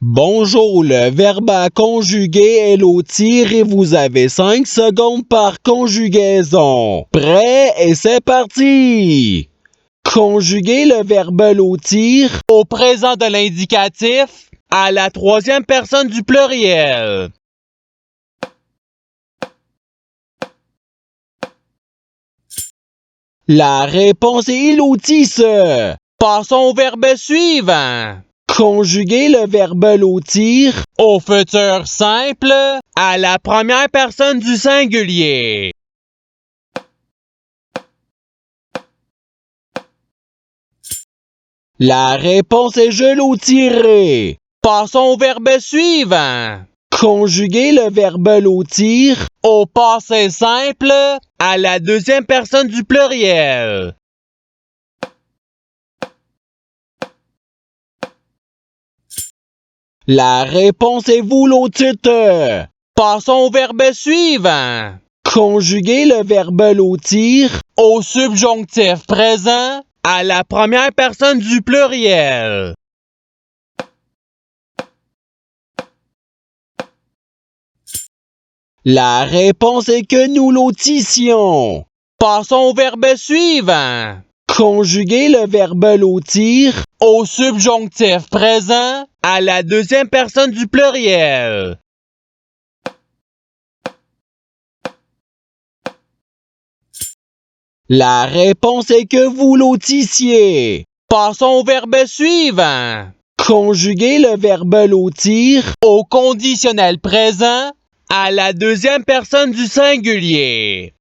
Bonjour, le verbe à conjuguer est lotir et vous avez 5 secondes par conjugaison. Prêt et c'est parti! Conjuguer le verbe lotir au présent de l'indicatif à la troisième personne du pluriel. La réponse est il lotisse. Passons au verbe suivant. Conjuguer le verbe lotir au futur simple à la première personne du singulier. La réponse est je lotirai. Passons au verbe suivant. Conjuguer le verbe lotir au passé simple à la deuxième personne du pluriel. La réponse est vous lotite. Passons au verbe suivant. Conjuguer le verbe lotir au subjonctif présent à la première personne du pluriel. La réponse est que nous lotissions. Passons au verbe suivant. Conjuguer le verbe lotir au subjonctif présent à la deuxième personne du pluriel. La réponse est que vous lotissiez. Passons au verbe suivant. Conjuguer le verbe lotir au conditionnel présent à la deuxième personne du singulier.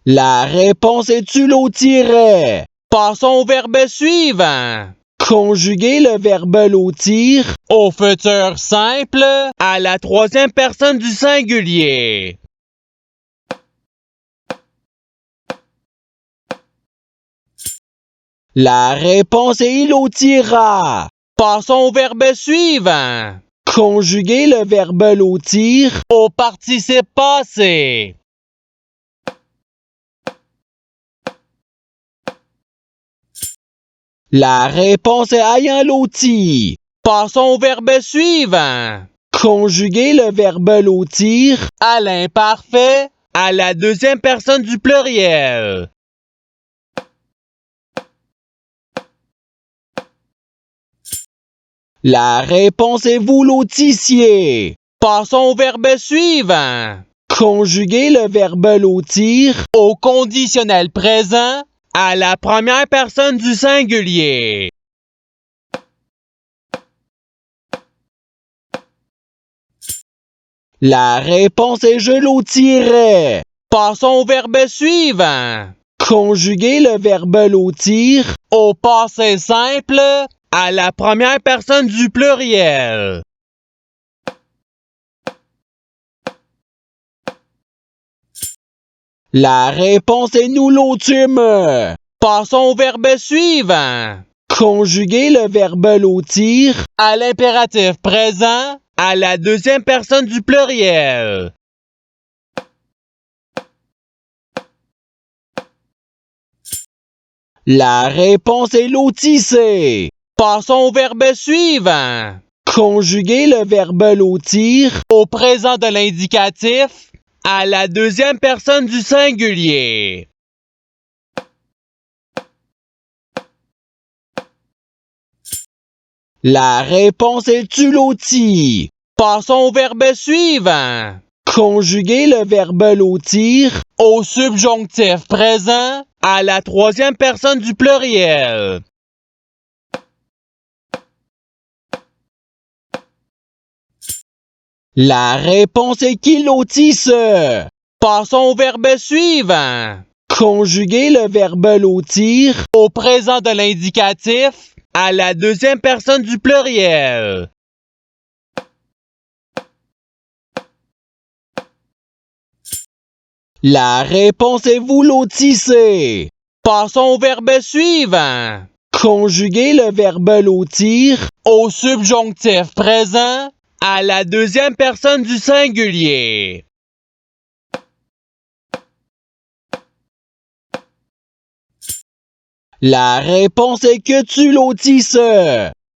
La réponse est tu lotirais. Passons au verbe suivant. Conjuguer le verbe lotir au futur simple à la troisième personne du singulier. La réponse est il lotira. Passons au verbe suivant. Conjuguer le verbe lotir au participe passé. La réponse est ayant loti. Passons au verbe suivant. Conjuguer le verbe lotir à l'imparfait à la deuxième personne du pluriel. La réponse est vous lotissiez. Passons au verbe suivant. Conjuguer le verbe lotir au conditionnel présent à la première personne du singulier. La réponse est je lotirais. Passons au verbe suivant. Conjuguer le verbe lotir au passé simple à la première personne du pluriel. La réponse est nous lotîmes. Passons au verbe suivant. Conjuguer le verbe lotir à l'impératif présent à la deuxième personne du pluriel. La réponse est lotissé. Passons au verbe suivant. Conjuguer le verbe lotir au présent de l'indicatif à la deuxième personne du singulier. La réponse est tu lotis. Passons au verbe suivant. Conjuguer le verbe lotir au subjonctif présent à la troisième personne du pluriel. La réponse est qu'il lotisse. Passons au verbe suivant. Conjuguer le verbe lotir au présent de l'indicatif à la deuxième personne du pluriel. La réponse est vous lotissez. Passons au verbe suivant. Conjuguer le verbe lotir au subjonctif présent à la deuxième personne du singulier. La réponse est que tu lotisses.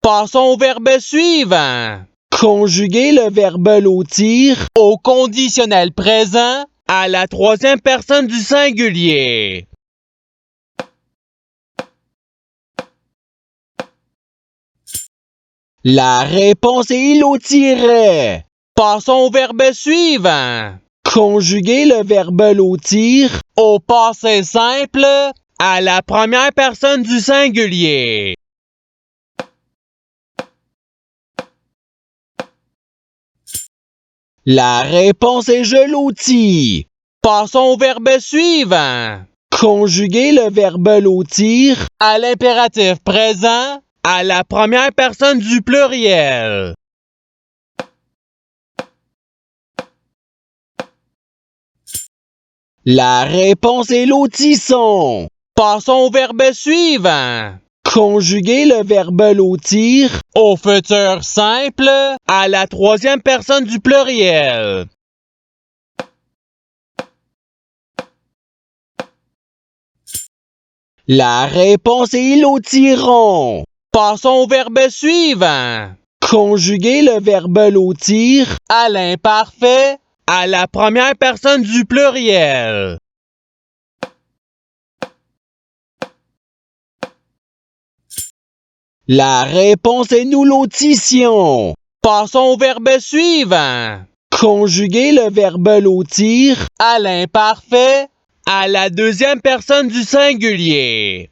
Passons au verbe suivant. Conjuguer le verbe lotir au conditionnel présent à la troisième personne du singulier. La réponse est il lotirait. Passons au verbe suivant. Conjuguer le verbe lotir au passé simple à la première personne du singulier. La réponse est je lotis. Passons au verbe suivant. Conjuguer le verbe lotir à l'impératif présent à la première personne du pluriel. La réponse est lotisson. Passons au verbe suivant. Conjuguer le verbe lotir au futur simple à la troisième personne du pluriel. La réponse est ils lotiront. Passons au verbe suivant. Conjuguer le verbe lotir à l'imparfait à la première personne du pluriel. La réponse est nous lotissions. Passons au verbe suivant. Conjuguer le verbe lotir à l'imparfait à la deuxième personne du singulier.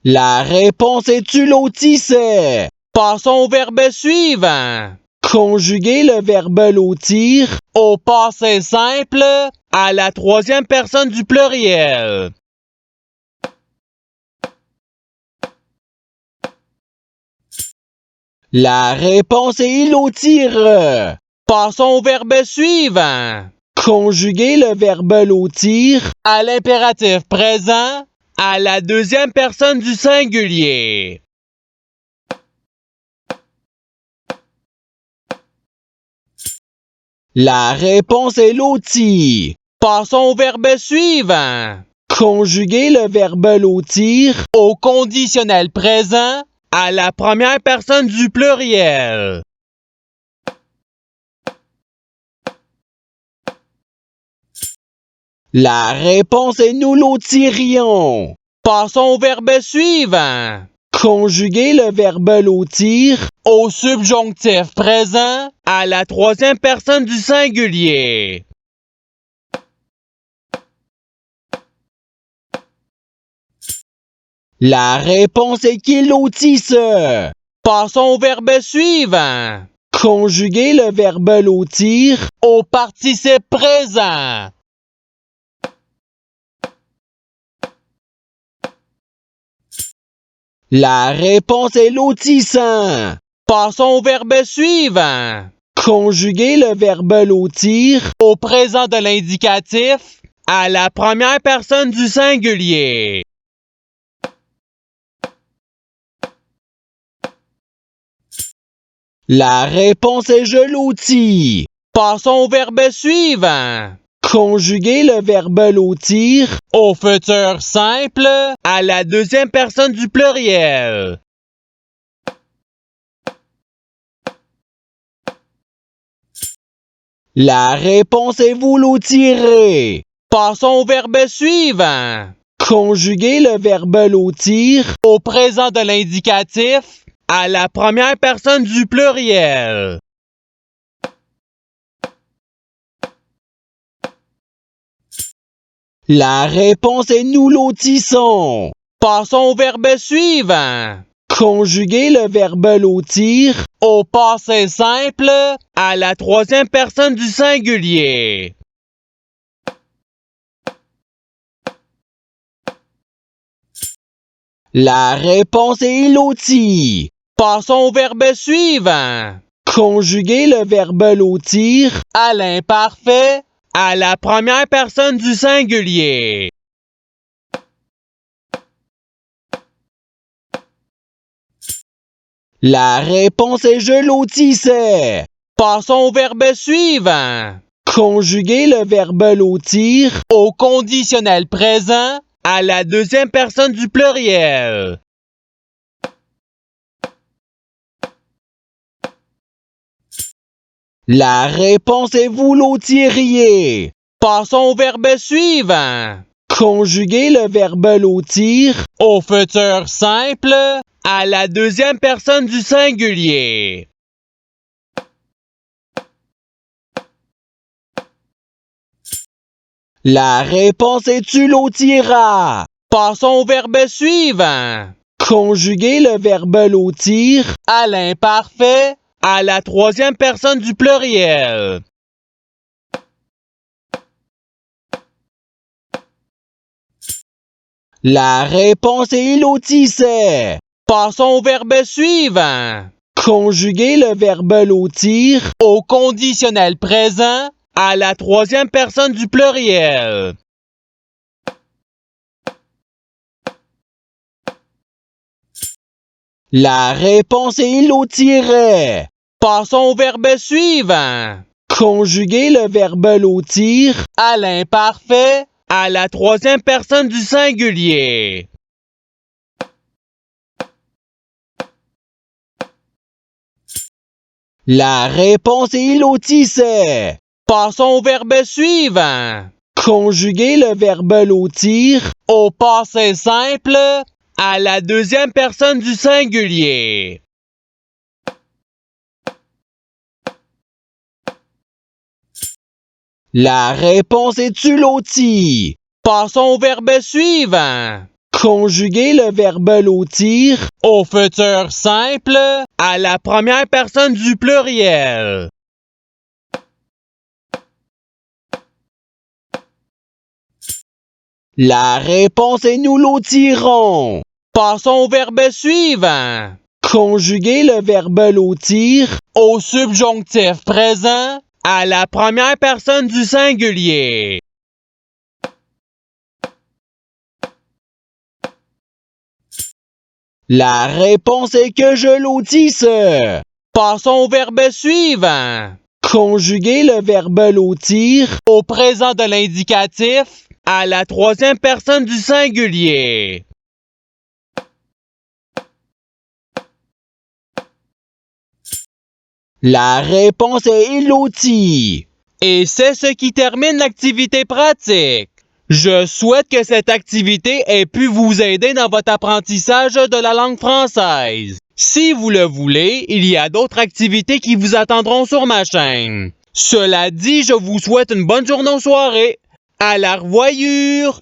La réponse est tu lotissais. Passons au verbe suivant. Conjuguer le verbe lotir au passé simple à la troisième personne du pluriel. La réponse est il lotire. Passons au verbe suivant. Conjuguer le verbe lotir à l'impératif présent à la deuxième personne du singulier. La réponse est loti. Passons au verbe suivant. Conjuguer le verbe lotir au conditionnel présent à la première personne du pluriel. La réponse est nous lotirions. Passons au verbe suivant. Conjuguer le verbe lotir au subjonctif présent à la troisième personne du singulier. La réponse est qu'il lotisse. Passons au verbe suivant. Conjuguer le verbe lotir au participe présent. La réponse est lotissant. Passons au verbe suivant. Conjuguer le verbe lotir au présent de l'indicatif à la première personne du singulier. La réponse est je lotis. Passons au verbe suivant. Conjuguer le verbe lotir au futur simple à la deuxième personne du pluriel. La réponse est vous lotirez. Passons au verbe suivant. Conjuguer le verbe lotir au présent de l'indicatif à la première personne du pluriel. La réponse est nous lotissons. Passons au verbe suivant. Conjuguer le verbe lotir au passé simple à la troisième personne du singulier. La réponse est il lotit. Passons au verbe suivant. Conjuguer le verbe lotir à l'imparfait à la première personne du singulier. La réponse est je lotissais. Passons au verbe suivant. Conjuguer le verbe lotir au conditionnel présent à la deuxième personne du pluriel. La réponse est vous lotiriez. Passons au verbe suivant. Conjuguer le verbe lotir au futur simple à la deuxième personne du singulier. La réponse est tu lotiras. Passons au verbe suivant. Conjuguer le verbe lotir à l'imparfait à la troisième personne du pluriel. La réponse est il lotissait. Passons au verbe suivant. Conjuguer le verbe lotir au conditionnel présent à la troisième personne du pluriel. La réponse est il lotirait. Passons au verbe suivant. Conjuguer le verbe lotir à l'imparfait à la troisième personne du singulier. La réponse est il lotissait. Passons au verbe suivant. Conjuguer le verbe lotir au passé simple à la deuxième personne du singulier. La réponse est tu lotis. Passons au verbe suivant. Conjuguer le verbe lotir au futur simple à la première personne du pluriel. La réponse est nous lotirons. Passons au verbe suivant. Conjuguer le verbe lotir au subjonctif présent à la première personne du singulier. La réponse est que je lotisse. Passons au verbe suivant. Conjuguer le verbe lotir au présent de l'indicatif à la troisième personne du singulier. La réponse est il lotit. Et c'est ce qui termine l'activité pratique. Je souhaite que cette activité ait pu vous aider dans votre apprentissage de la langue française. Si vous le voulez, il y a d'autres activités qui vous attendront sur ma chaîne. Cela dit, je vous souhaite une bonne journée ou soirée. À la revoyure!